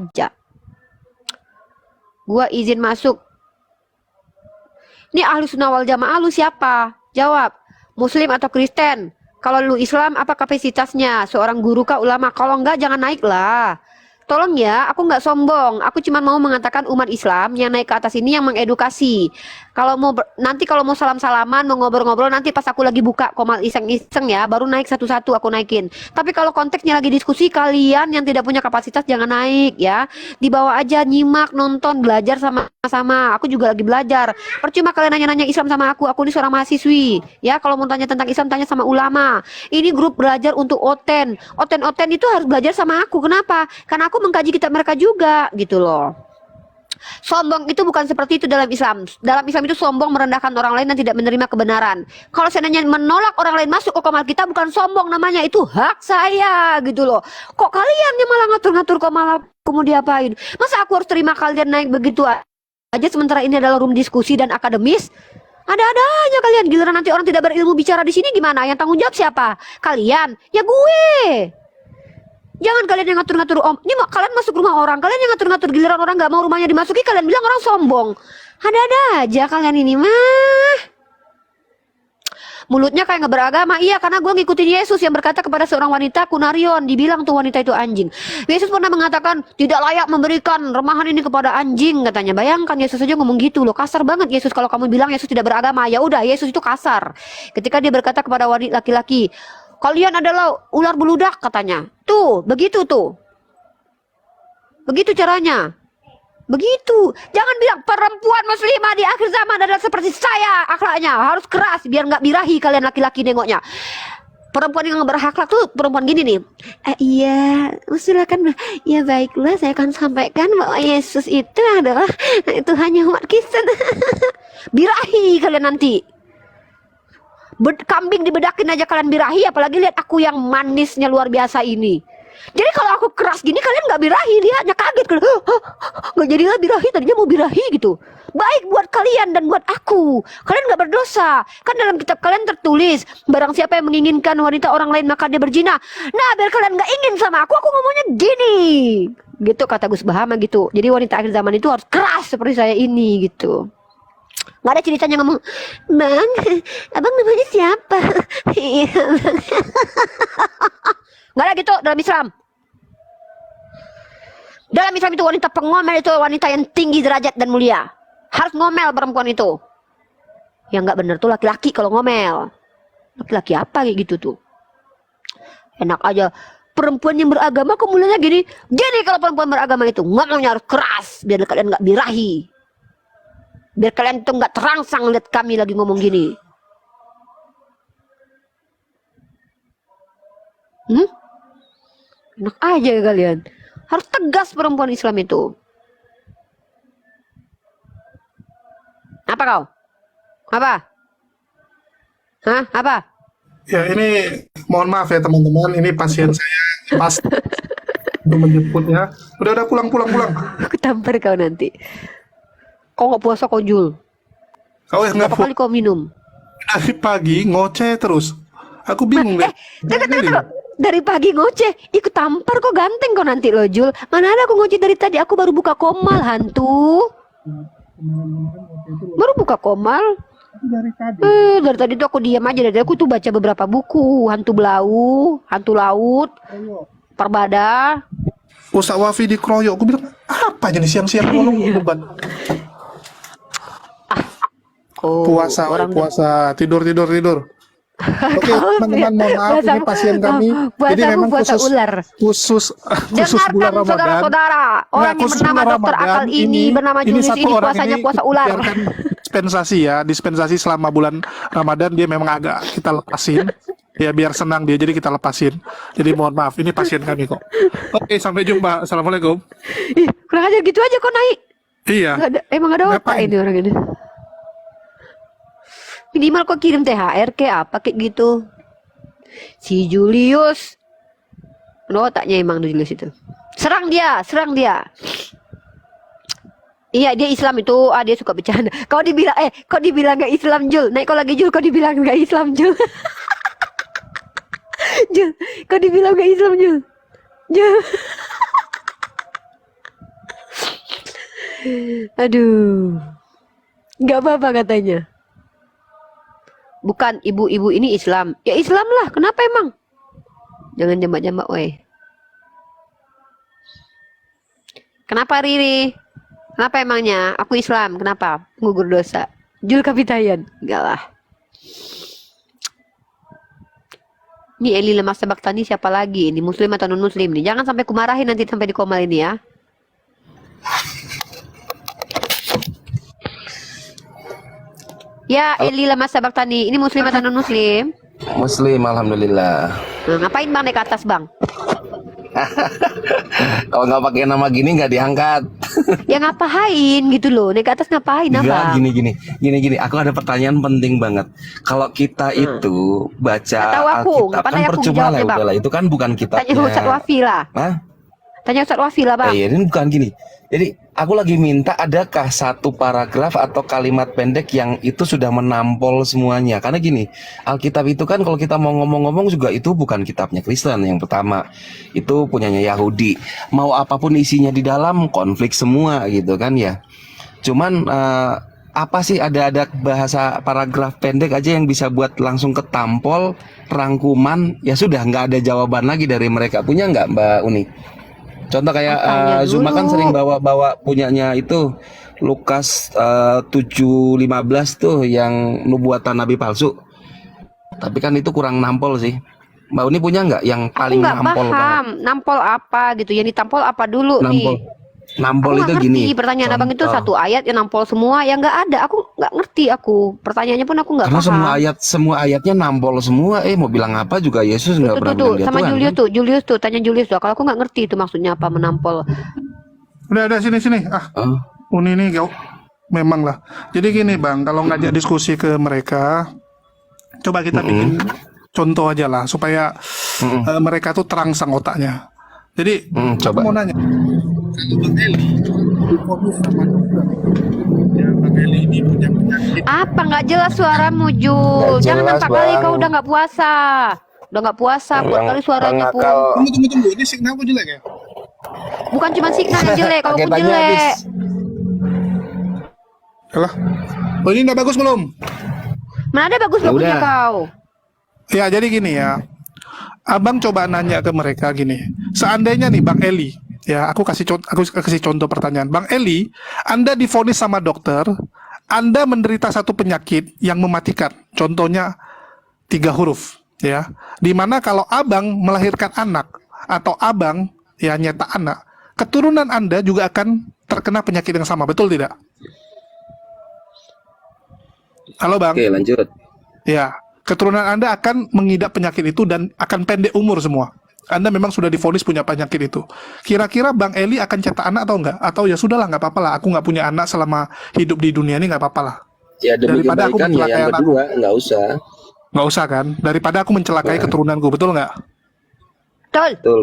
baca. Gua izin masuk. Ini ahlu sunnah wal jamaah lu siapa? Jawab. Muslim atau Kristen? Kalau lu Islam apa kapasitasnya? Seorang guru kah ulama? Kalau enggak jangan naik lah. Tolong ya, aku nggak sombong. Aku cuma mau mengatakan umat Islam yang naik ke atas ini yang mengedukasi. Kalau mau nanti kalau mau salam-salaman, mau ngobrol-ngobrol nanti pas aku lagi buka komal iseng-iseng ya, baru naik satu-satu aku naikin. Tapi kalau konteksnya lagi diskusi, kalian yang tidak punya kapasitas jangan naik ya. Di bawah aja nyimak, nonton, belajar sama-sama. Aku juga lagi belajar. Percuma kalian nanya-nanya Islam sama aku. Aku ini seorang mahasiswi. Ya, kalau mau tanya tentang Islam tanya sama ulama. Ini grup belajar untuk oten. Oten-oten itu harus belajar sama aku. Kenapa? Karena aku mengkaji kitab mereka juga gitu loh. Sombong itu bukan seperti itu dalam Islam. Dalam Islam itu sombong merendahkan orang lain dan tidak menerima kebenaran. Kalau seandainya menolak orang lain masuk ke komal kita bukan sombong namanya, itu hak saya gitu loh. Kok kalian yang malah ngatur-ngatur komal aku mau diapain? Masa aku harus terima kalian naik begitu aja sementara ini adalah room diskusi dan akademis? Ada-ada aja kalian, giliran nanti orang tidak berilmu bicara di sini gimana? Yang tanggung jawab siapa? Kalian? Ya gue. Jangan kalian yang ngatur-ngatur om. Ini kalian masuk rumah orang, kalian yang ngatur-ngatur, giliran orang nggak mau rumahnya dimasuki, kalian bilang orang sombong. Ada-ada aja kalian ini mah. Mulutnya kayak nggak beragama. Iya, karena gue ngikutin Yesus yang berkata kepada seorang wanita Kunarion, dibilang tuh wanita itu anjing. Yesus pernah mengatakan tidak layak memberikan remahan ini kepada anjing katanya. Bayangkan Yesus aja ngomong gitu loh, kasar banget Yesus. Kalau kamu bilang Yesus tidak beragama, ya udah Yesus itu kasar. Ketika dia berkata kepada wanita laki-laki, kalian adalah ular beludak katanya. Tuh, begitu tuh. Begitu caranya. Begitu. Jangan bilang perempuan muslimah di akhir zaman adalah seperti saya akhlaknya. Harus keras biar nggak birahi kalian laki-laki nengoknya. Perempuan yang berakhlak tuh perempuan gini nih. Iya, silakan. Ya baiklah, saya akan sampaikan bahwa Yesus itu adalah Tuhannya umat Kristen. Birahi kalian nanti. Kambing dibedakin aja kalian birahi, apalagi lihat aku yang manisnya luar biasa ini. Jadi kalau aku keras gini kalian nggak birahi, lihatnya kaget kan, nggak jadilah birahi, tadinya mau birahi gitu. Baik buat kalian dan buat aku, kalian nggak berdosa. Kan dalam kitab kalian tertulis, barang siapa yang menginginkan wanita orang lain maka dia berzina. Nah biar kalian nggak ingin sama aku ngomongnya gini, gitu kata Gus Bahama gitu. Jadi wanita akhir zaman itu harus keras seperti saya ini gitu. Nggak ada ceritanya ngomong, bang, abang namanya siapa? Iya bang. Nggak ada gitu dalam Islam. Dalam Islam itu wanita pengomel itu wanita yang tinggi derajat dan mulia. Harus ngomel perempuan itu. Yang nggak bener tuh laki-laki kalau ngomel. Laki-laki apa kayak gitu tuh? Enak aja. Perempuan yang beragama kemuliaannya gini. Jadi kalau perempuan beragama itu ngomongnya harus keras biar kalian nggak birahi. Biar kalian tuh nggak terangsang lihat kami lagi ngomong gini. Enak aja kalian. Harus tegas perempuan Islam itu. Apa kau? Apa? Hah? Apa? Ya ini mohon maaf ya teman-teman, ini pasien saya pas untuk menjemputnya. Udah pulang. Aku tampar kau nanti. Kau nggak puasa kau Jul? Kau yang nggak Berapa kali kau minum? dari pagi ngoceh terus. Aku bingung deh. Tunggu. Dari pagi ngoceh, ikut tampar kok ganteng kau nanti loh Jul. Mana ada aku ngoceh dari tadi, aku baru buka komal hantu. Baru buka komal. Dari tadi tuh aku diam aja, dari tadi aku tuh baca beberapa buku, hantu belau, hantu laut, perbada. Ustaz Wafi dikeroyok. Aku bilang apa jenis siang-siang ngomong beban. Puasa, tidur. Oke, teman-teman, mohon maaf ini pasien kami. Jadi memang khusus bulan Ramadan. Saudara-saudara, orang yang bernama Dokter Akal ini bernama Julius ini puasanya puasa ular. Dispensasi selama bulan Ramadan dia memang agak kita lepasin. Ya biar senang dia, jadi kita lepasin. Jadi mohon maaf, ini pasien kami kok. Oke, sampai jumpa. Assalamualaikum. Kurang aja gitu aja kok naik. Iya. Emang ada otak ini orang ini. Minimal kok kirim THR kayak apa kayak gitu. Si Julius. Otaknya emang Julius itu. Serang dia. Iya dia Islam itu, dia suka bercanda. Kau dibilang gak Islam Jul. Naik kau lagi Jul, kau dibilang gak Islam Jul. Jul, kau dibilang gak Islam Jul. Aduh. Nggak apa-apa katanya. Bukan, ibu-ibu ini Islam. Ya Islam lah, kenapa emang? Jangan jambak-jambak, weh. Kenapa Riri? Kenapa emangnya? Aku Islam, kenapa? Gugur dosa. Jul Kapitayan. Enggak lah. Ini Eli Lemas Sebaktani siapa lagi? Ini muslim atau non muslim nih? Jangan sampai kumarahin nanti sampai di komal ini ya. Ya, Eli Lemas Sebaktani. Ini muslim atau non muslim? Muslim, alhamdulillah. Nah, ngapain bang naik ke atas bang? Kalau nggak pakai nama gini nggak diangkat. Ya ngapain gitu loh? Naik ke atas ngapain Enggak, abang? gini. Aku ada pertanyaan penting banget. Kalau kita itu baca Nggak tahu aku. Alkitab Nggak kan pandai aku percuma lah, jawabnya, Bang. udahlah. Itu kan bukan Tanya kitabnya. Ustaz Wafi lah. Hah? Tanya Ustaz Wafi lah bang. Ini bukan gini. Jadi aku lagi minta adakah satu paragraf atau kalimat pendek yang itu sudah menampol semuanya. Karena gini, Alkitab itu kan kalau kita mau ngomong-ngomong juga itu bukan kitabnya Kristen yang pertama. Itu punyanya Yahudi. Mau apapun isinya di dalam konflik semua gitu kan ya. Cuman apa sih ada bahasa paragraf pendek aja yang bisa buat langsung ketampol rangkuman, ya sudah nggak ada jawaban lagi dari mereka. Punya nggak Mbak Uni? Contoh kayak Tanya Zuma kan dulu. sering bawa punyanya itu Lukas 7:15 tuh yang nubuatan nabi palsu. Tapi kan itu kurang nampol sih. Mbak Uni punya nggak yang Aku paling nggak nampol banget? paham. Nampol apa gitu? Yang ditampol apa dulu Nampol. nih? Nampol Aku itu nggak gini. ngerti. Pertanyaan abang itu contoh. satu ayat yang nampol semua. Yang nggak ada. Aku nggak ngerti. Pertanyaannya pun aku nggak Karena paham. semua ayatnya nampol semua. Mau bilang apa juga Yesus nggak Tuh, pernah tuh, bilang dia sama Tuhan, Julius kan? tuh. Julius tuh. Tanya Julius tuh. Kalau aku nggak ngerti itu maksudnya apa menampol. Udah sini. Oh, Uni ini memang lah. Jadi gini bang, kalau ngajak diskusi ke mereka, coba kita bikin contoh aja lah supaya mereka tuh terangsang otaknya. Jadi aku coba. mau nanya, kalau Bang Eli difonis sama dokter, ya Bang Eli ini punya penyakit. Apa nggak jelas suaramu Jul? Nggak Jangan jelas, nampak kali Bang. kau udah nggak puasa. Udah nggak puasa. Buat kali suaranya pun. Tunggu, ini signalku jelek ya? Bukan cuma signal yang jelek. Kalau pun Paketannya jelek. habis. Alah, oh ini udah bagus belum? Mana ada bagus-bagusnya Udah. kau? Ya jadi gini ya, abang coba nanya ke mereka gini. Seandainya nih Bang Eli, ya aku kasih contoh pertanyaan. Bang Eli, Anda divonis sama dokter, Anda menderita satu penyakit yang mematikan. Contohnya 3 huruf, ya. Dimana kalau abang melahirkan anak atau abang ya nyetak anak, keturunan Anda juga akan terkena penyakit yang sama, betul tidak? Halo Bang. Oke, lanjut. Ya, keturunan Anda akan mengidap penyakit itu dan akan pendek umur semua. Anda memang sudah divonis punya penyakit itu. Kira-kira Bang Eli akan cetak anak atau enggak? Atau ya sudahlah, nggak apa-apa lah. Aku nggak punya anak selama hidup di dunia ini, nggak apa-apa lah. Ya demi Daripada aku kebaikan ya mencelakai yang anakku. kedua nggak usah. Nggak usah kan? Daripada aku mencelakai keturunanku, betul nggak? Betul. Betul.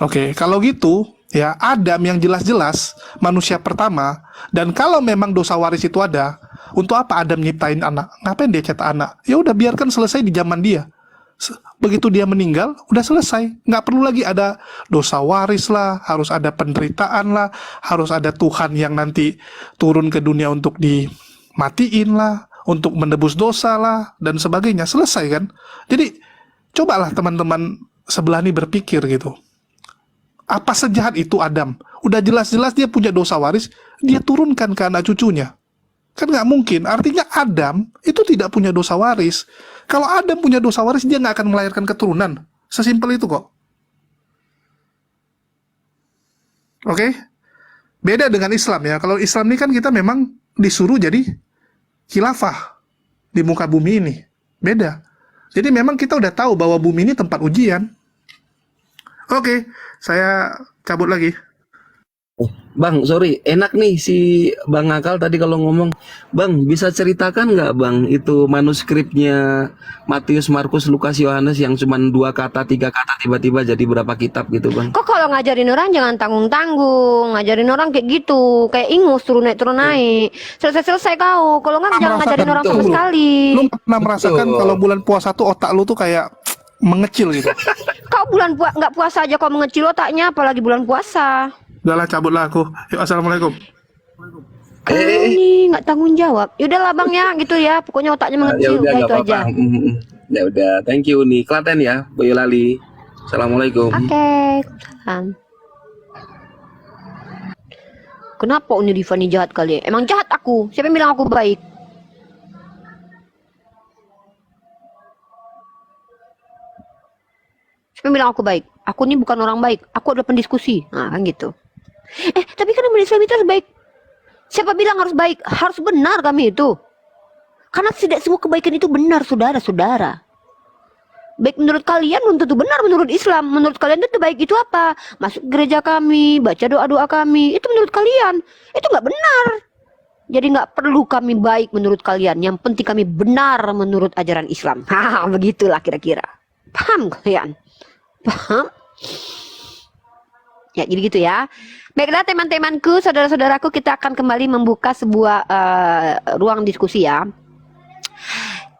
Oke, kalau gitu, ya Adam yang jelas-jelas manusia pertama, dan kalau memang dosa waris itu ada, untuk apa Adam nyiptain anak? Ngapain dia cetak anak? Ya udah biarkan selesai di zaman dia. Begitu dia meninggal, udah selesai. Nggak perlu lagi ada dosa waris lah, harus ada penderitaan lah, harus ada Tuhan yang nanti turun ke dunia untuk dimatiin lah, untuk menebus dosa lah, dan sebagainya. Selesai kan? Jadi, cobalah teman-teman sebelah ini berpikir gitu. Apa sejahat itu Adam? Udah jelas-jelas dia punya dosa waris, dia turunkan ke anak cucunya. Kan nggak mungkin. Artinya Adam itu tidak punya dosa waris. Kalau Adam punya dosa waris, dia nggak akan melahirkan keturunan. Sesimpel itu kok. Oke? Beda dengan Islam ya. Kalau Islam ini kan kita memang disuruh jadi khilafah di muka bumi ini. Beda. Jadi memang kita udah tahu bahwa bumi ini tempat ujian. Oke, saya cabut lagi. Bang, sorry, enak nih si Bang Akal tadi kalau ngomong. Bang, bisa ceritakan nggak Bang itu manuskripnya Matius, Markus, Lukas, Yohanes yang cuma 2 kata, 3 kata tiba-tiba jadi berapa kitab gitu Bang? Kok kalau ngajarin orang jangan tanggung-tanggung. Ngajarin orang kayak gitu. Kayak ingus turun naik. Selesai-selesai kau. Kalau nggak jangan ngajarin orang sama betul. sekali. Lu nggak pernah merasakan Betul. kalau bulan puasa tuh otak lu tuh kayak mengecil gitu. Kau nggak puasa aja kau mengecil otaknya, apalagi bulan puasa. Udahlah, cabutlah aku. Yuk, assalamualaikum. Kau Eh, nih nggak tanggung jawab. Yaudah lah bang ya, gitu ya. Pokoknya otaknya ya mengecil, udah udah nggak itu apa-apa. aja. Ya udah, thank you nih. Klaten ya, Boyolali. Assalamualaikum. Oke, salam. Kenapa Uni Rifani jahat kali? Emang jahat aku? Siapa yang bilang aku baik? Siapa yang bilang aku baik? Aku ini bukan orang baik. Aku adalah pendiskusi. Nah, kan gitu. Tapi kan umat Islam itu harus baik. Siapa bilang harus baik? Harus benar kami itu. Karena tidak semua kebaikan itu benar, saudara-saudara. Baik menurut kalian belum tentu benar menurut Islam. Menurut kalian itu baik itu apa? Masuk gereja kami, baca doa-doa kami. Itu menurut kalian. Itu nggak benar. Jadi nggak perlu kami baik menurut kalian. Yang penting kami benar menurut ajaran Islam. Begitulah kira-kira. Paham kalian? Paham? Ya, jadi gitu ya. Baiklah teman-temanku, saudara-saudaraku, kita akan kembali membuka sebuah ruang diskusi ya.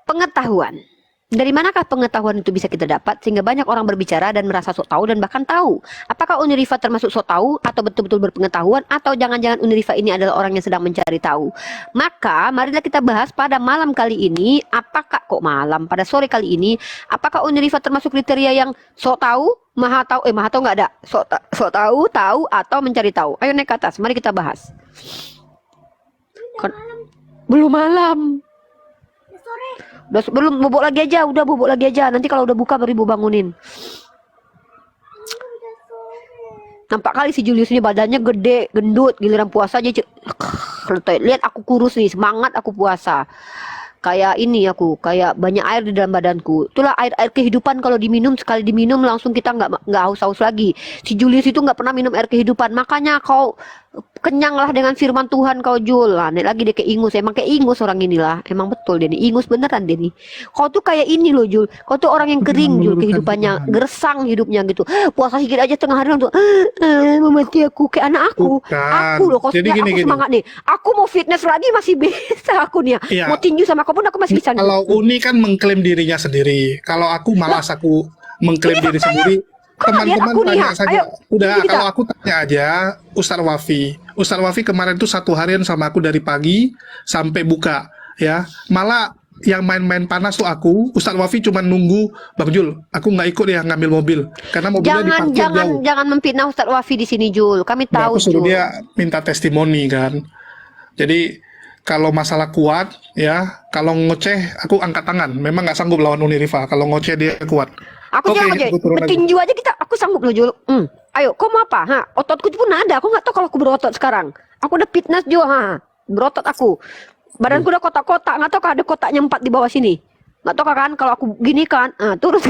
Pengetahuan. Dari manakah pengetahuan itu bisa kita dapat sehingga banyak orang berbicara dan merasa sok tahu dan bahkan tahu? Apakah Unirifa termasuk sok tahu atau betul-betul berpengetahuan atau jangan-jangan Unirifa ini adalah orang yang sedang mencari tahu? Maka marilah kita bahas pada malam kali ini, pada sore kali ini, apakah Unirifa termasuk kriteria yang sok tahu, maha tahu nggak ada, sok tahu, tahu atau mencari tahu? Ayo naik ke atas, mari kita bahas. Belum malam. Udah belum, bobok lagi aja. Nanti kalau udah buka baru ibu bangunin. Nampak kali si Julius ini badannya gede, gendut, giliran puasa aja. Lihat aku kurus nih, semangat aku puasa. Kayak ini aku, kayak banyak air di dalam badanku. Itulah air kehidupan, kalau diminum, sekali diminum langsung kita nggak haus-haus lagi. Si Julius itu nggak pernah minum air kehidupan. Makanya kau kenyanglah dengan firman Tuhan kau Jul. Lah, nih lagi dia kayak ingus. Emang kayak ingus orang inilah. Emang betul dia nih. Ingus beneran dia nih. Kau tuh kayak ini loh Jul. Kau tuh orang yang kering Jul kehidupannya. Gersang hidupnya gitu. Puasa sedikit aja tengah hari langsung memati aku kayak anak aku. Bukan. Aku loh, kau Jadi aku gini. semangat nih. Aku mau fitness lagi masih bisa aku nih ya. Iya. Mau tinju sama kau pun aku masih bisa. Kalau Uni kan mengklaim dirinya sendiri. Kalau aku malas aku mengklaim diri sendiri. Teman-teman aku nih, tanya ya. saja. Ayo, Udah, kita. kalau aku tanya aja, Ustadz Wafi. Ustadz Wafi kemarin tuh 1 harian sama aku dari pagi sampai buka, ya. Malah yang main-main panas tuh aku. Ustadz Wafi cuma nunggu, Bang Jul, aku nggak ikut ya ngambil mobil karena mobilnya diparkir jauh. Jangan memfitnah Ustadz Wafi di sini Jul. Kami Nah, tahu aku suruh Jul. dia minta testimoni kan. Jadi kalau masalah kuat, ya, kalau ngoceh aku angkat tangan. Memang nggak sanggup lawan Unirifa. Kalau ngoceh dia kuat. Aku Oke, jangan aja, aku turun lagi. petinju aja aku sanggup loh Jul. Ayo, kau mau apa? Ototku pun ada. Aku nggak tahu kalau aku berotot sekarang. Aku udah fitness Jul, berotot aku. Badanku udah kotak-kotak. Nggak tahu kalau ada kotaknya 4 di bawah sini. Nggak tahu kan kalau aku gini kan, terus.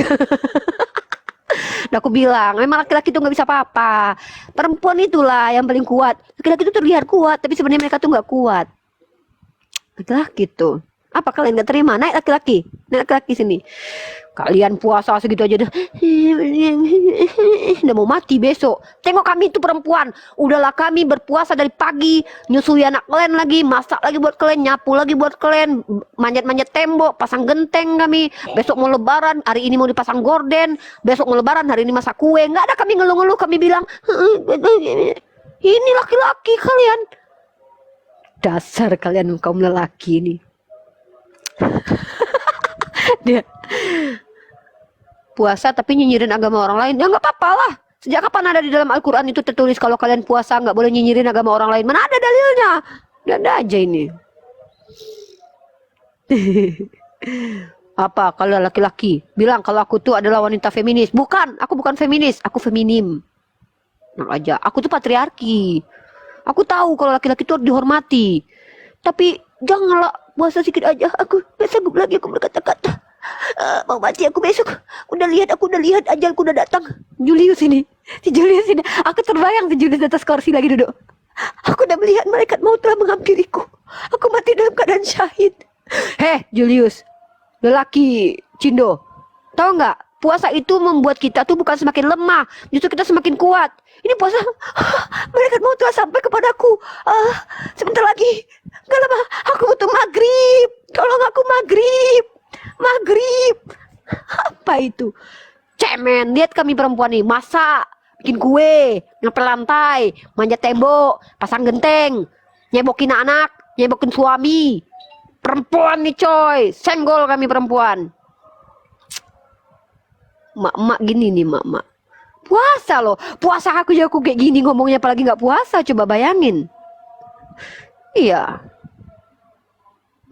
Udah aku bilang, memang laki-laki itu nggak bisa apa-apa. Perempuan itulah yang paling kuat. Laki-laki itu terlihat kuat, tapi sebenarnya mereka tuh nggak kuat. Laki-laki tuh. Apa kalian nggak terima? Naik laki-laki sini. Kalian puasa segitu aja udah mau mati besok. Tengok kami itu perempuan. Udahlah kami berpuasa dari pagi, nyusui anak kalian lagi, masak lagi buat kalian, nyapu lagi buat kalian, manjat-manjat tembok, pasang genteng kami. Besok mau lebaran, hari ini mau dipasang gorden. Besok mau lebaran, hari ini masak kue. Nggak ada kami ngeluh-ngeluh, kami bilang ini laki-laki kalian. Dasar kalian kaum lelaki ini. Dia puasa tapi nyinyirin agama orang lain. Ya nggak apa-apa lah. Sejak kapan ada di dalam Al-Quran itu tertulis kalau kalian puasa nggak boleh nyinyirin agama orang lain? Mana ada dalilnya? Nggak ada aja ini. Apa kalau laki-laki bilang kalau aku tuh adalah wanita feminis? Bukan, aku bukan feminis, aku feminim. Nah aja, aku tuh patriarki. Aku tahu kalau laki-laki itu harus dihormati. Tapi janganlah puasa sedikit aja. Aku gak sanggup lagi aku berkata-kata. Mau mati aku besok. Aku udah lihat ajalku udah datang. Julius ini. Si Julius ini. Aku terbayang si Julius di atas kursi lagi duduk. Aku udah melihat malaikat maut telah menghampiriku. Aku mati dalam keadaan syahid. Julius. Lelaki Cindo. Tahu nggak? Puasa itu membuat kita tuh bukan semakin lemah, justru kita semakin kuat. Ini puasa, malaikat maut telah sampai kepadaku. Sebentar lagi, gak lama, aku butuh maghrib. Tolong aku maghrib. Apa itu? Cemen, lihat kami perempuan nih, masak, bikin kue, ngepel lantai, manjat tembok, pasang genteng. Nyebokin anak, nyebokin suami. Perempuan nih coy, senggol kami perempuan. Mak-mak gini nih mak-mak. Puasa loh, puasa aku kayak gini ngomongnya apalagi nggak puasa, coba bayangin. Iya.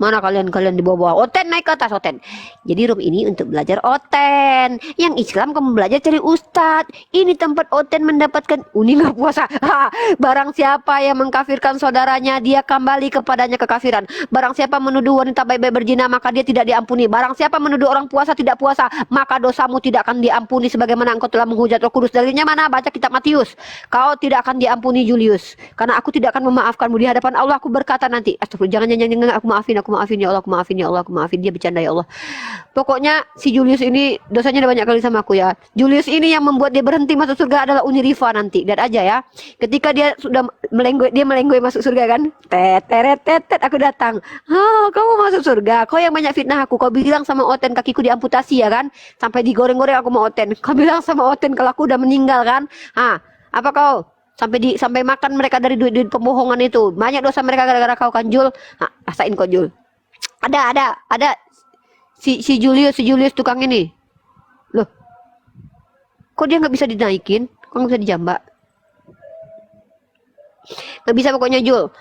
Mana kalian di bawah-bawah? Oten naik ke atas Oten. Jadi room ini untuk belajar Oten. Yang Islam kamu belajar cari ustadz. Ini tempat Oten mendapatkan uni nggak puasa. Ha, barang siapa yang mengkafirkan saudaranya, dia kembali kepadanya kekafiran. Barang siapa menuduh wanita baik-baik berzina, maka dia tidak diampuni. Barang siapa menuduh orang puasa tidak puasa, maka dosamu tidak akan diampuni sebagaimana engkau telah menghujat Roh Kudus. Dalilnya mana? Baca kitab Matius. Kau tidak akan diampuni Julius, karena aku tidak akan memaafkanmu di hadapan Allah. Aku berkata nanti, astagfirullah, jangan aku maafin ya Allah, aku maafin ya Allah, aku maafin dia, bercanda ya Allah. Pokoknya si Julius ini dosanya udah banyak kali sama aku ya. Julius ini yang membuat dia berhenti masuk surga adalah Uniriva nanti. Lihat aja ya. Ketika dia sudah melenggoy masuk surga kan. Tet, aku datang. Oh, kamu masuk surga. Kau yang banyak fitnah aku. Kau bilang sama Oten kakiku diamputasi ya kan. Sampai digoreng-goreng aku mau Oten. Kau bilang sama Oten kalau aku udah meninggal kan. Apa kau? Sampai makan mereka dari duit pembohongan itu. Banyak dosa mereka gara-gara kau kan Jul. Rasain kau Jul. Ada si Julius tukang ini. Loh, kok dia nggak bisa dinaikin? Kok nggak bisa dijambak? Nggak bisa pokoknya Jul.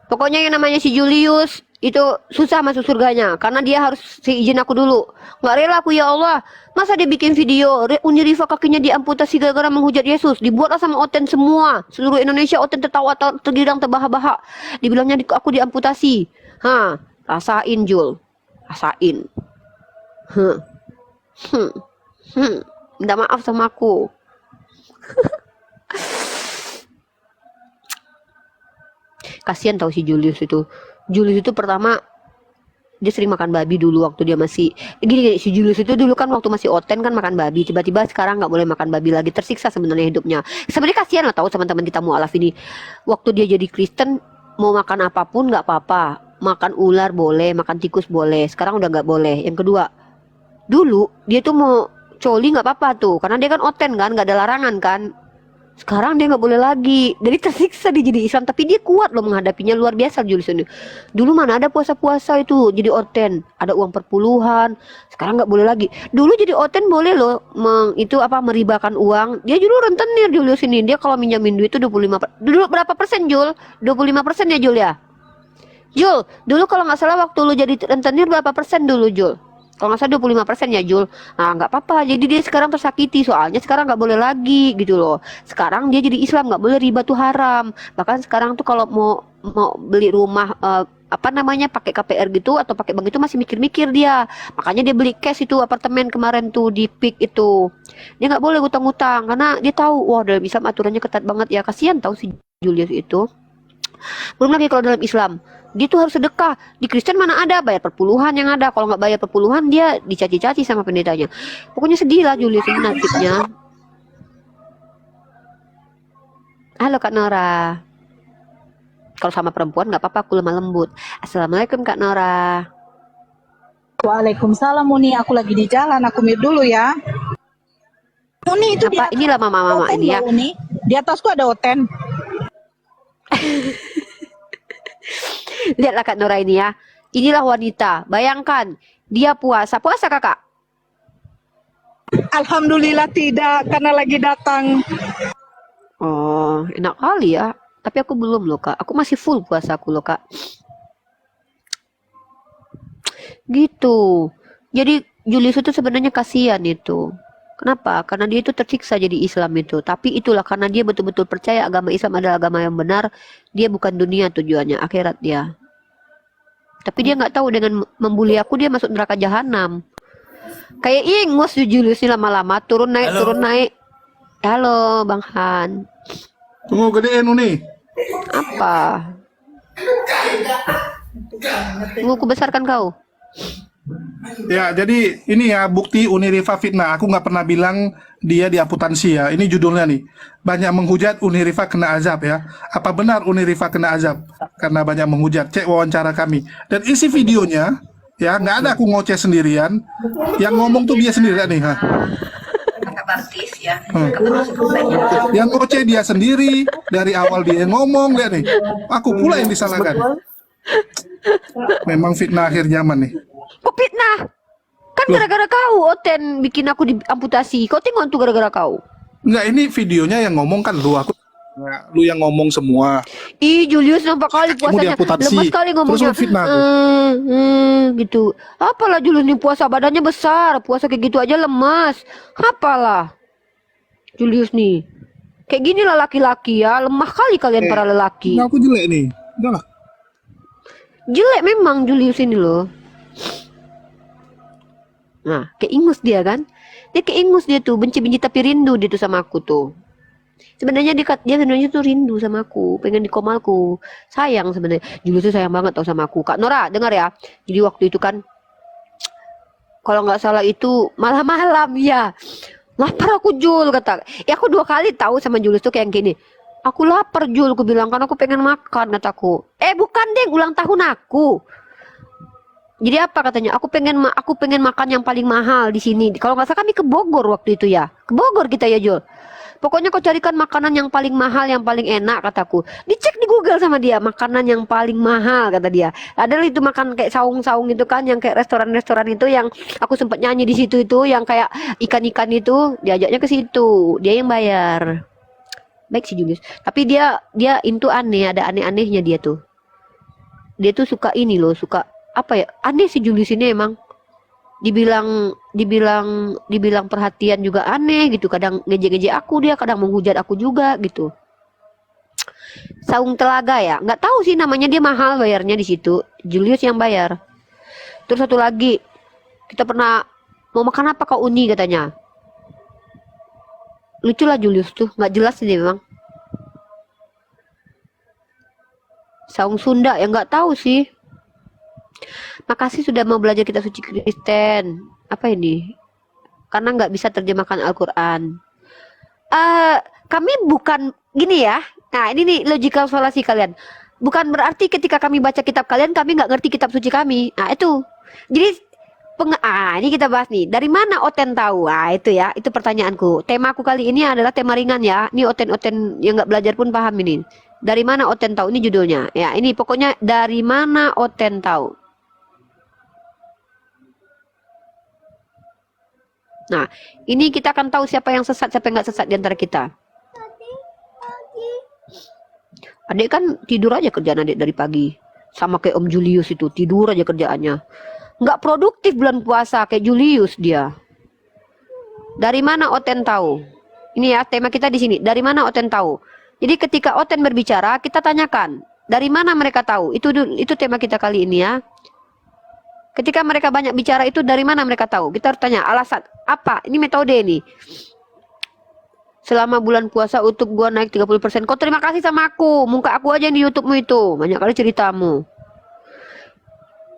Pokoknya yang namanya si Julius itu susah masuk surganya karena dia harus izin aku dulu. Nggak rela aku ya Allah. Masa dia bikin video Uniriva kakinya diamputasi gara-gara menghujat Yesus. Dibuatlah sama Oten semua. Seluruh Indonesia Oten tertawa tergirang terbahak-bahak. Dibilangnya aku diamputasi. Rasain Jul. Rasain. Minta maaf sama aku. Kasihan tau si Julius itu. Julius itu pertama dia sering makan babi dulu waktu dia masih gini, si Julius itu dulu kan waktu masih Oten kan makan babi, tiba-tiba sekarang nggak boleh makan babi lagi, tersiksa sebenarnya hidupnya. Sebenarnya kasihan lah tahu teman-teman kita mualaf ini. Waktu dia jadi Kristen mau makan apapun nggak apa-apa, makan ular boleh, makan tikus boleh, sekarang udah nggak boleh. Yang kedua, dulu dia tuh mau coli nggak apa-apa tuh karena dia kan Oten kan, nggak ada larangan kan. Sekarang dia nggak boleh lagi, jadi tersiksa dia jadi Islam, tapi dia kuat loh menghadapinya, luar biasa Julius ini. Dulu mana ada puasa-puasa itu jadi Oten, ada uang perpuluhan, sekarang nggak boleh lagi. Dulu jadi Oten boleh loh, meribakan uang. Dia dulu rentenir Julius ini, dia kalau minjamin duit itu 25%. Dulu berapa persen Jul? 25% ya Jul ya? Jul, dulu kalau nggak salah waktu lu jadi rentenir berapa persen dulu Jul? Kalau nggak salah 25% ya Jul. Nah nggak apa-apa, jadi dia sekarang tersakiti soalnya sekarang nggak boleh lagi gitu loh. Sekarang dia jadi Islam, nggak boleh riba tuh haram. Bahkan sekarang tuh kalau mau beli rumah pakai KPR gitu atau pakai bank itu masih mikir-mikir dia. Makanya dia beli cash itu apartemen kemarin tuh di PIK itu. Dia nggak boleh utang-utang karena dia tahu wah dalam Islam aturannya ketat banget ya. Kasihan tahu si Julius itu. Belum lagi kalau dalam Islam dia tuh harus sedekah. Di Kristen mana ada bayar perpuluhan yang ada. Kalau nggak bayar perpuluhan dia dicaci-caci sama pendetanya. Pokoknya sedih lah Julius ini nasibnya. Halo Kak Nora. Kalau sama perempuan nggak apa-apa, aku lemah lembut. Assalamualaikum Kak Nora. Waalaikumsalam Muni, aku lagi di jalan, aku mute dulu ya. Muni itu Apa inilah mama-mama ini ya. Muni. Di atasku ada Oten. Lihatlah Kak Nora ini ya. Inilah wanita. Bayangkan dia puasa Kakak. Alhamdulillah tidak, karena lagi datang. Oh, enak kali ya. Tapi aku belum loh Kak. Aku masih full puasa aku loh Kak. Gitu. Jadi Julius itu sebenarnya kasihan itu. Kenapa? Karena dia itu tersiksa jadi Islam itu. Tapi itulah karena dia betul-betul percaya agama Islam adalah agama yang benar. Dia bukan dunia tujuannya, akhirat dia. Tapi dia nggak tahu dengan membuli aku dia masuk neraka jahanam. Kayak ingus Julius ini lama-lama turun naik. Halo Bang Han. Tunggu gedein nih. Apa? Tunggu ku besarkan kau. Ya, jadi ini ya bukti Uniriva fitnah. Aku nggak pernah bilang dia diamputasi ya. Ini judulnya nih. Banyak menghujat Uniriva kena azab ya. Apa benar Uniriva kena azab karena banyak menghujat? Cek wawancara kami. Dan isi videonya ya nggak ada aku ngoceh sendirian. Yang ngomong tuh dia sendiri nih. Makeup artis ya Yang ngoceh dia sendiri, dari awal dia yang ngomong, lihat nih. Aku pula yang disalahkan. Memang fitnah akhir zaman nih. Kok fitnah? Kan Loh. gara-gara kau Oten bikin aku diamputasi. Kau tengok tuh gara-gara kau. Enggak, ini videonya yang ngomong kan lu, aku nah, lu yang ngomong semua. Ih, Julius nampak kali Kamu puasanya. diamputasi. Lemas kali Terus ngomongnya. lu fitnah aku. Gitu. Apalah Julius nih puasa badannya besar. Puasa kayak gitu aja lemas. Apalah. Julius nih. Kayak gini lah laki-laki ya. Lemah kali kalian para lelaki. Enggak, aku jelek nih. Udah lah. Jelek memang Julius ini loh. Nah, kayak ingus dia kan. Dia kayak ingus dia tuh. Benci-benci tapi rindu dia tuh sama aku tuh. Sebenarnya dia sebenarnya tuh rindu sama aku, pengen dikomalku, sayang sebenarnya. Julius tuh sayang banget tau sama aku. Kak Nora, dengar ya. Jadi waktu itu kan, kalau nggak salah itu malam-malam ya. Lapar aku Jul kata. Ya aku 2 kali tahu sama Julius tuh kayak gini. Aku lapar Jul, aku bilang kan aku pengen makan kataku. Bukan deh, ulang tahun aku. Jadi apa katanya? Aku pengen makan yang paling mahal di sini. Kalau nggak salah kami ke Bogor waktu itu ya. Ke Bogor kita ya Jul. Pokoknya kau carikan makanan yang paling mahal, yang paling enak kataku. Dicek di Google sama dia, makanan yang paling mahal kata dia. Ada itu makan kayak saung-saung itu kan, yang kayak restoran-restoran itu yang aku sempat nyanyi di situ itu, yang kayak ikan-ikan itu, diajaknya ke situ. Dia yang bayar. Baik si Julius. Tapi dia itu aneh, ada aneh-anehnya dia tuh. Dia tuh suka ini loh, suka apa ya? Aneh si Julius ini emang. Dibilang perhatian juga aneh gitu, kadang ngeje-ngeje aku, dia kadang menghujat aku juga gitu. Saung Telaga ya, nggak tahu sih namanya, dia mahal bayarnya di situ. Julius yang bayar. Terus satu lagi, kita pernah mau makan apa kau Uni katanya. Lucu lah Julius tuh, nggak jelas sih memang. Saung Sunda yang nggak tahu sih. Makasih sudah mau belajar kitab suci Kristen. Apa ini? Karena nggak bisa terjemahkan Al-Quran. Kami bukan gini ya. Nah ini nih logical fallacy kalian. Bukan berarti ketika kami baca kitab kalian, kami nggak ngerti kitab suci kami. Nah itu. Jadi ini kita bahas nih. Dari mana Oten tahu? Itu ya. Itu pertanyaanku. Tema aku kali ini adalah tema ringan ya. Ini Oten yang nggak belajar pun paham ini. Dari mana Oten tahu? Ini judulnya. Ya ini pokoknya dari mana Oten tahu? Nah, ini kita akan tahu siapa yang sesat, siapa yang nggak sesat di antara kita. Adik kan tidur aja kerjaan adik dari pagi. Sama kayak Om Julius itu, tidur aja kerjaannya. Nggak produktif bulan puasa kayak Julius dia. Dari mana Oten tahu? Ini ya tema kita di sini. Dari mana Oten tahu? Jadi ketika Oten berbicara, kita tanyakan. Dari mana mereka tahu? Itu tema kita kali ini ya. Ketika mereka banyak bicara itu dari mana mereka tahu? Kita harus tanya alasan apa? Ini metode nih. Selama bulan puasa YouTube gua naik 30%. Kau terima kasih sama aku. Muka aku aja yang di YouTube-mu itu. Banyak kali ceritamu.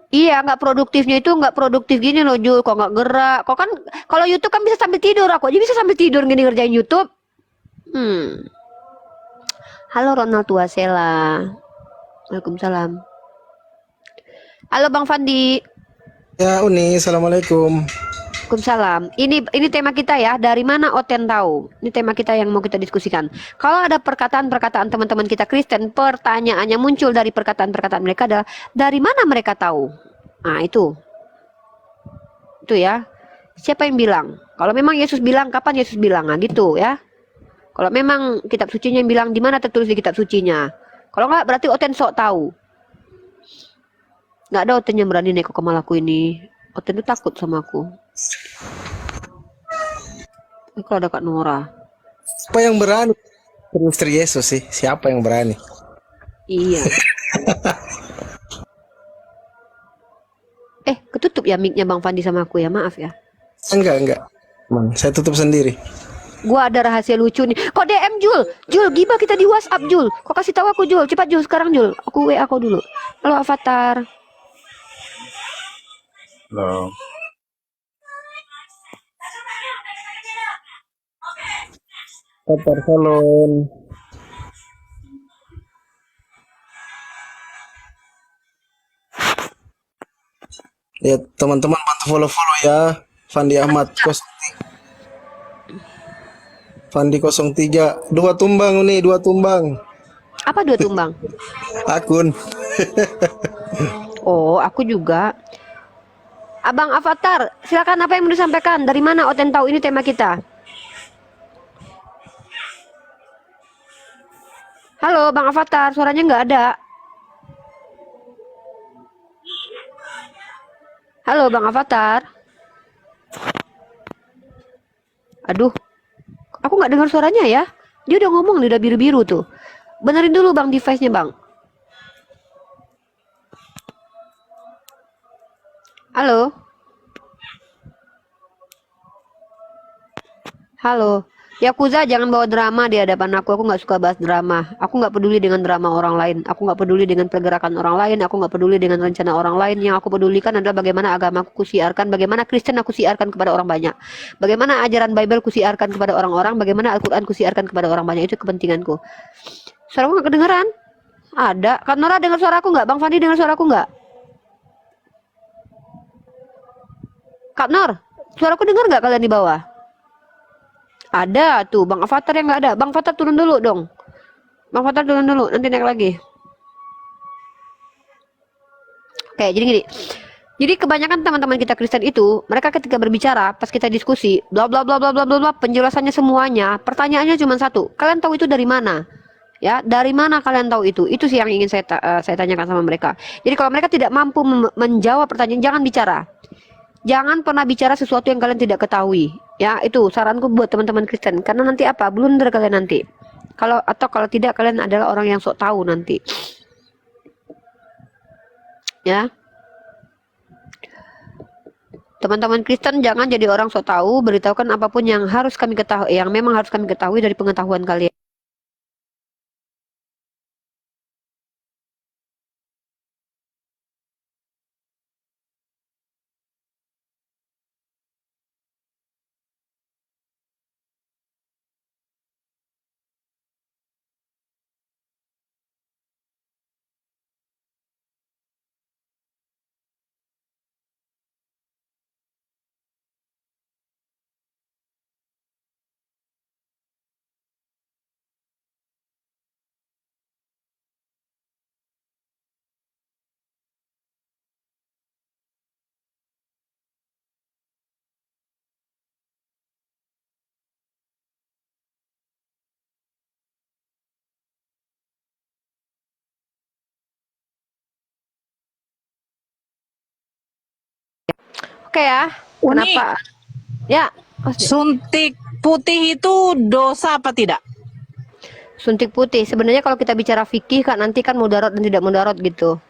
Iya, nggak produktifnya itu nggak produktif gini loh Jul. Kok nggak gerak? Kok kan kalau YouTube kan bisa sambil tidur. Aku aja bisa sambil tidur gini ngerjain YouTube. Halo Ronald Tuasela. Waalaikumsalam. Halo Bang Fandi. Ya Uni, Assalamualaikum. Waalaikumsalam. Ini tema kita ya. Dari mana Oten tahu? Ini tema kita yang mau kita diskusikan. Kalau ada perkataan-perkataan teman-teman kita Kristen, pertanyaannya muncul dari perkataan-perkataan mereka adalah dari mana mereka tahu? Nah itu ya. Siapa yang bilang? Kalau memang Yesus bilang, kapan Yesus bilang? Nah gitu ya. Kalau memang kitab sucinya yang bilang, di mana tertulis di kitab sucinya? Kalau enggak berarti Oten sok tahu. Nggak ada Oten yang berani naik ke kepalaku ini. Oten itu takut sama aku. Kalau ada Kak Nora. Siapa yang berani? Istri Yesus sih. Siapa yang berani? Iya. Ketutup ya mic-nya Bang Fandi sama aku ya. Maaf ya. Enggak. Saya tutup sendiri. Gua ada rahasia lucu nih. Kok DM Jul? Jul, gibah kita di WhatsApp Jul. Kok kasih tahu aku Jul? Cepat Jul sekarang Jul. Aku WA kau dulu. Halo Avatar. Halo. Kotor salon. Ya teman-teman bantu follow ya Fandi Ahmad Kos. Fandi 03, 2 tumbang nih, 2 tumbang. Apa 2 tumbang? Akun. Oh, aku juga. Abang Avatar, silakan apa yang mau disampaikan? Dari mana Oten tahu ini tema kita? Halo, Bang Avatar, suaranya nggak ada. Halo, Bang Avatar. Aduh, aku nggak dengar suaranya ya. Dia udah ngomong, dia udah biru-biru tuh. Benerin dulu Bang device-nya Bang. Halo. Halo. Yakuza jangan bawa drama di hadapan aku. Aku nggak suka bahas drama. Aku nggak peduli dengan drama orang lain. Aku nggak peduli dengan pergerakan orang lain. Aku nggak peduli dengan rencana orang lain. Yang aku pedulikan adalah bagaimana agamaku kusiarkan, bagaimana Kristen aku siarkan kepada orang banyak, bagaimana ajaran Bible kusiarkan kepada orang-orang, bagaimana Al-Quran kusiarkan kepada orang banyak. Itu kepentinganku. Suaraku nggak kedengeran? Ada. Kak Nora dengar suaraku nggak? Bang Fandi dengar suaraku nggak? Kak Nor, suaraku dengar nggak kalian di bawah? Ada tuh, Bang Avatar yang nggak ada. Bang Avatar turun dulu dong. Bang Avatar turun dulu, nanti naik lagi. Oke, jadi gini. Jadi kebanyakan teman-teman kita Kristen itu, mereka ketika berbicara, pas kita diskusi, bla bla bla bla bla bla, bla, penjelasannya semuanya, pertanyaannya cuma satu. Kalian tahu itu dari mana? Ya, dari mana kalian tahu itu? Itu sih yang ingin saya tanyakan sama mereka. Jadi kalau mereka tidak mampu menjawab pertanyaan, jangan bicara. Jangan pernah bicara sesuatu yang kalian tidak ketahui. Ya, itu saranku buat teman-teman Kristen. Karena nanti apa? Blunder kalian nanti. Kalau tidak kalian adalah orang yang sok tahu nanti. Ya. Teman-teman Kristen jangan jadi orang sok tahu, beritahukan apapun yang harus kami ketahui, yang memang harus kami ketahui dari pengetahuan kalian. Oke ya. Uni, Kenapa? Ya. suntik putih itu dosa apa tidak? Suntik putih. Sebenarnya kalau kita bicara fikih kan nanti kan mudarat dan tidak mudarat gitu.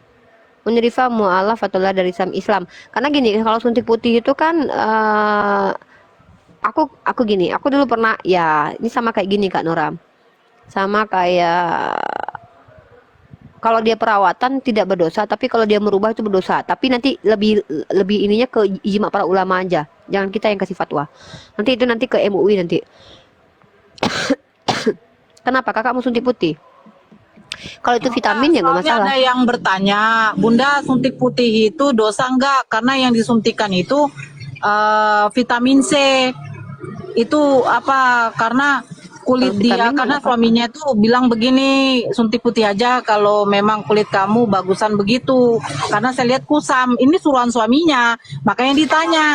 Menyerifa mu'alaf atau dari Islam. Karena gini, kalau suntik putih itu kan aku gini, aku dulu pernah ya, ini sama kayak gini Kak Nora. Sama kayak kalau dia perawatan tidak berdosa, tapi kalau dia merubah itu berdosa. Tapi nanti lebih ininya ke ijma para ulama aja. Jangan kita yang kasih fatwa. Nanti ke MUI nanti. Kenapa kakak mau suntik putih? Kalau itu vitamin ya nggak Soalnya masalah. ada yang bertanya, Bunda suntik putih itu dosa enggak? Karena yang disuntikan itu vitamin C. Itu apa? Karena kulit dia, Vitamin karena apa? suaminya tuh bilang begini, suntik putih aja kalau memang kulit kamu bagusan begitu. Karena saya lihat kusam, ini suruhan suaminya. Makanya ditanya,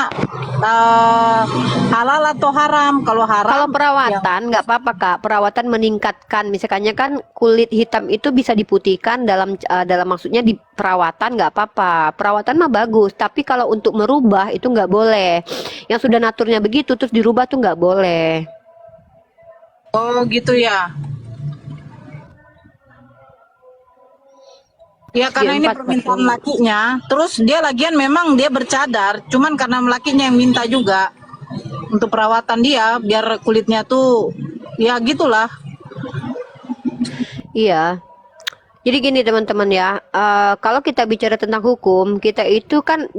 halal atau haram? Kalau haram, Kalau ya perawatan nggak apa-apa Kak. Perawatan meningkatkan. Misalnya kan kulit hitam itu bisa diputihkan dalam maksudnya di perawatan nggak apa-apa. Perawatan mah bagus. Tapi kalau untuk merubah itu nggak boleh. Yang sudah naturnya begitu terus dirubah tuh nggak boleh. oh gitu ya. Ya karena ini permintaan lakinya, terus dia lagian memang dia bercadar, cuman karena lakinya yang minta juga untuk perawatan dia biar kulitnya tuh ya gitulah. Iya. Jadi gini teman-teman ya, kalau kita bicara tentang hukum, kita itu kan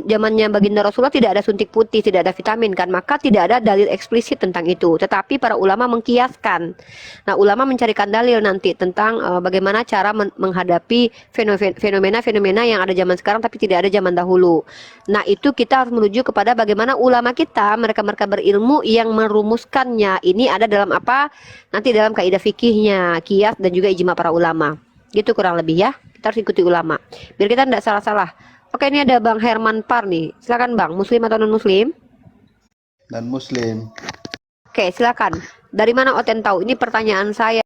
zamannya baginda Rasulullah tidak ada suntik putih, tidak ada vitamin kan, maka tidak ada dalil eksplisit tentang itu. Tetapi para ulama mengkiaskan. Nah, ulama mencarikan dalil nanti tentang bagaimana cara menghadapi fenomena-fenomena yang ada zaman sekarang tapi tidak ada zaman dahulu. Nah, itu kita harus menuju kepada bagaimana ulama kita, mereka-mereka berilmu yang merumuskannya. Ini ada dalam apa? Nanti dalam kaidah fikihnya, kias dan juga ijma para ulama. Gitu kurang lebih ya. Kita harus ikuti ulama. Biar kita tidak salah-salah. Oke, ini ada Bang Herman Par nih. Silakan Bang, muslim atau non-muslim? Dan muslim. Oke, silakan. Dari mana Oten tahu? Ini pertanyaan saya